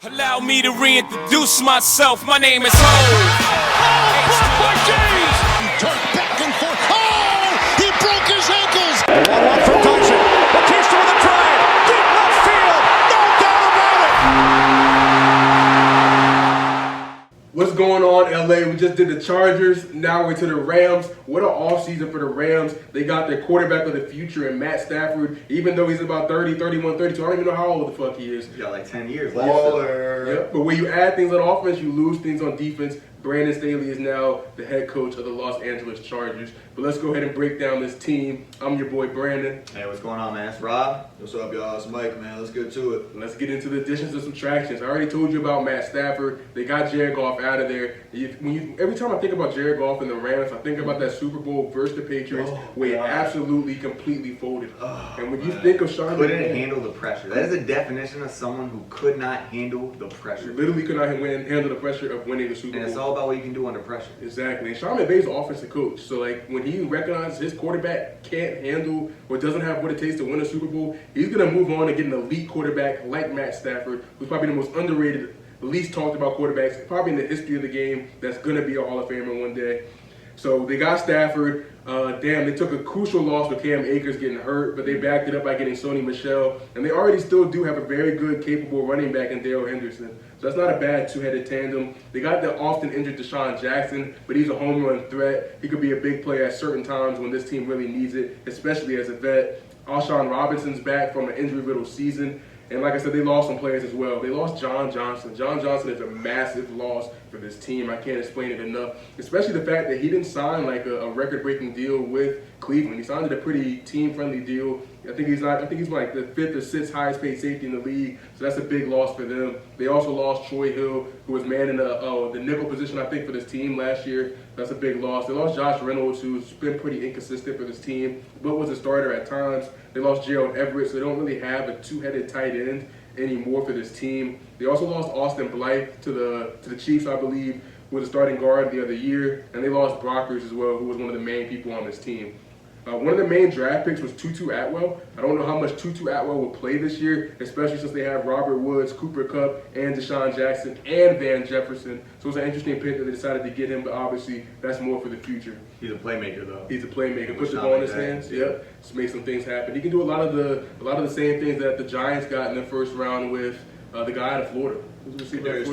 Allow me to reintroduce myself. My name is Ho. Blocked by James. Turned back and forth. Oh, he broke his ankles. 1-1 from Dodson. Batista with a drive. Deep left field. No doubt about it. What's going on, LA? We just did the Chargers. Now we're to the Rams. What an offseason for the Rams. They got their quarterback of the future in Matt Stafford, even though he's about 30, 31, 32. I don't even know how old the fuck he is. He's got like 10 years left. Yep. But when you add things on offense, you lose things on defense. Brandon Staley is now the head coach of the Los Angeles Chargers. But let's go ahead and break down this team. I'm your boy, Brandon. Hey, what's going on, man? It's Rob. What's up, y'all? It's Mike, man. Let's get to it. Let's get into the additions and subtractions. I already told you about Matt Stafford. They got Jared Goff out of there. Every time I think about Jared Goff and the Rams, I think about that Super Bowl versus the Patriots where he absolutely, completely folded. And when you think of Sean couldn't handle the pressure. That is a definition of someone who could not handle the pressure. Literally could not handle the pressure of winning the Super Bowl. And it's all about what you can do under pressure. Exactly. And Sean McVay's an offensive coach. So, like, when he recognizes his quarterback can't handle or doesn't have what it takes to win a Super Bowl, he's going to move on and get an elite quarterback like Matt Stafford, who's probably the most underrated, least talked about quarterbacks probably in the history of the game that's going to be a Hall of Famer one day. So they got Stafford. They took a crucial loss with Cam Akers getting hurt, but they backed it up by getting Sony Michel. And they already still do have a very good, capable running back in Darrell Henderson. So that's not a bad two-headed tandem. They got the often injured Deshaun Jackson, but he's a home run threat. He could be a big player at certain times when this team really needs it, especially as a vet. Alshon Robinson's back from an injury-riddled season. And like I said, they lost some players as well. They lost John Johnson. John Johnson is a massive loss for this team. I can't explain it enough, especially the fact that he didn't sign like a record-breaking deal with Cleveland. He signed a pretty team-friendly deal. I think he's like the fifth or sixth highest-paid safety in the league, so that's a big loss for them. They also lost Troy Hill, who was manning the nickel position, I think, for this team last year. That's a big loss. They lost Josh Reynolds, who's been pretty inconsistent for this team, but was a starter at times. They lost Gerald Everett, so they don't really have a two-headed tight end anymore for this team. They also lost Austin Blythe to the Chiefs, I believe, who was a starting guard the other year, and they lost Brockers as well, who was one of the main people on this team. One of the main draft picks was Tutu Atwell. I don't know how much Tutu Atwell will play this year, especially since they have Robert Woods, Cooper Kupp, and Deshaun Jackson, and Van Jefferson. So it's an interesting pick that they decided to get him, but obviously that's more for the future. He's a playmaker, though. He's a playmaker. Put the ball in his hands. Yep. Just make some things happen. He can do a lot of the same things that the Giants got in the first round with the guy out of Florida. Kadarius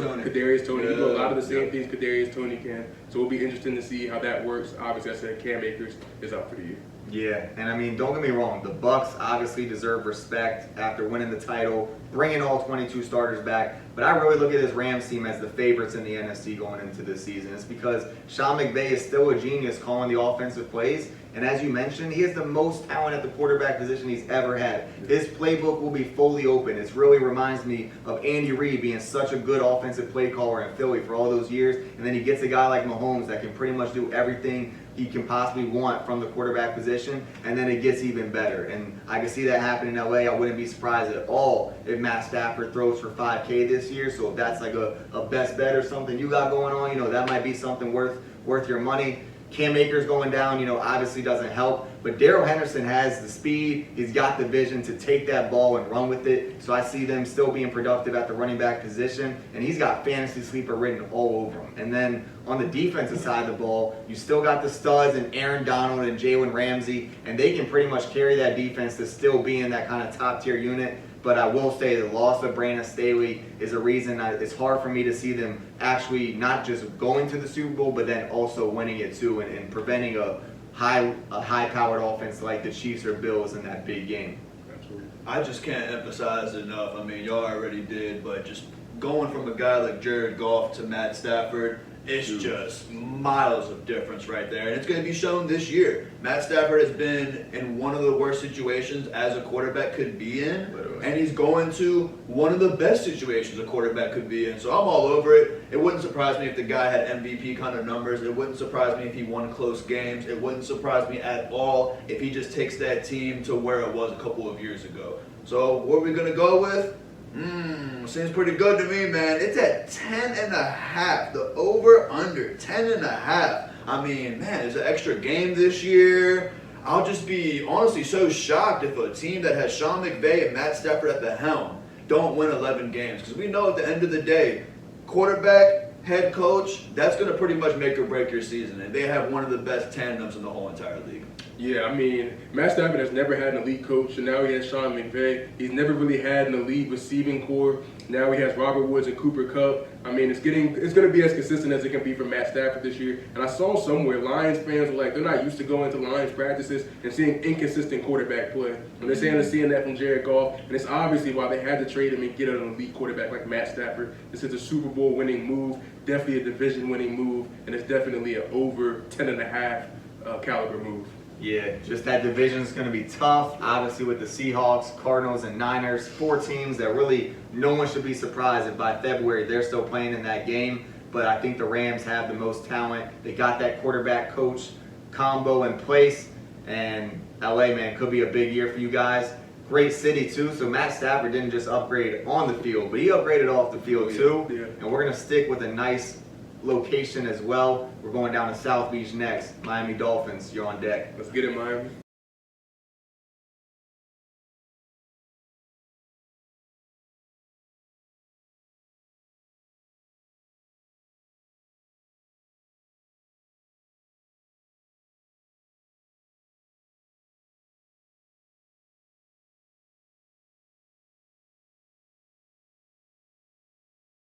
Toney. He can do a lot of the same things Kadarius Toney can. So it'll be interesting to see how that works. Obviously, I said Cam Akers is out for the year. Yeah, and I mean, don't get me wrong. The Bucs obviously deserve respect after winning the title, bringing all 22 starters back. But I really look at this Rams team as the favorites in the NFC going into this season. It's because Sean McVay is still a genius calling the offensive plays. And as you mentioned, he has the most talent at the quarterback position he's ever had. His playbook will be fully open. It really reminds me of Andy Reid being such a good offensive play caller in Philly for all those years. And then he gets a guy like Mahomes that can pretty much do everything he can possibly want from the quarterback position, and then it gets even better. And I can see that happen in LA. I wouldn't be surprised at all if Matt Stafford throws for $5K this year. So if that's like a best bet or something you got going on, that might be something worth your money. Cam Akers going down, obviously doesn't help. But Darrell Henderson has the speed. He's got the vision to take that ball and run with it. So I see them still being productive at the running back position. And he's got fantasy sleeper written all over him. And then on the defensive side of the ball, you still got the studs and Aaron Donald and Jalen Ramsey. And they can pretty much carry that defense to still be in that kind of top-tier unit. But I will say the loss of Brandon Staley is a reason it's hard for me to see them actually not just going to the Super Bowl, but then also winning it too and preventing a high-powered offense like the Chiefs or Bills in that big game. Absolutely. I just can't emphasize enough. I mean, y'all already did, but just going from a guy like Jared Goff to Matt Stafford, it's just miles of difference right there. And it's going to be shown this year. Matt Stafford has been in one of the worst situations as a quarterback could be in. And he's going to one of the best situations a quarterback could be in. So I'm all over it. It wouldn't surprise me if the guy had MVP kind of numbers. It wouldn't surprise me if he won close games. It wouldn't surprise me at all if he just takes that team to where it was a couple of years ago. So what are we going to go with? Seems pretty good to me, man. It's at 10.5. The over-under, 10.5. I mean, man, it's an extra game this year. I'll just be honestly so shocked if a team that has Sean McVay and Matt Stafford at the helm don't win 11 games. Because we know at the end of the day, quarterback, head coach, that's going to pretty much make or break your season. And they have one of the best tandems in the whole entire league. Yeah, I mean, Matt Stafford has never had an elite coach, and now he has Sean McVay. He's never really had an elite receiving core. Now he has Robert Woods and Cooper Kupp. I mean, it's going to be as consistent as it can be for Matt Stafford this year. And I saw somewhere Lions fans were like, they're not used to going to Lions practices and seeing inconsistent quarterback play. And they're saying they're seeing that from Jared Goff, and it's obviously why they had to trade him and get an elite quarterback like Matt Stafford. This is a Super Bowl winning move, definitely a division winning move, and it's definitely an over 10.5 caliber move. Yeah, just that division's going to be tough. Obviously with the Seahawks, Cardinals, and Niners, 4 teams that really no one should be surprised if by February they're still playing in that game. But I think the Rams have the most talent. They got that quarterback coach combo in place. And LA, man, could be a big year for you guys. Great city too. So Matt Stafford didn't just upgrade on the field, but he upgraded off the field too. Yeah. And we're going to stick with a nice location as well. We're going down to South Beach next. Miami Dolphins, you're on deck. Let's get it, Miami.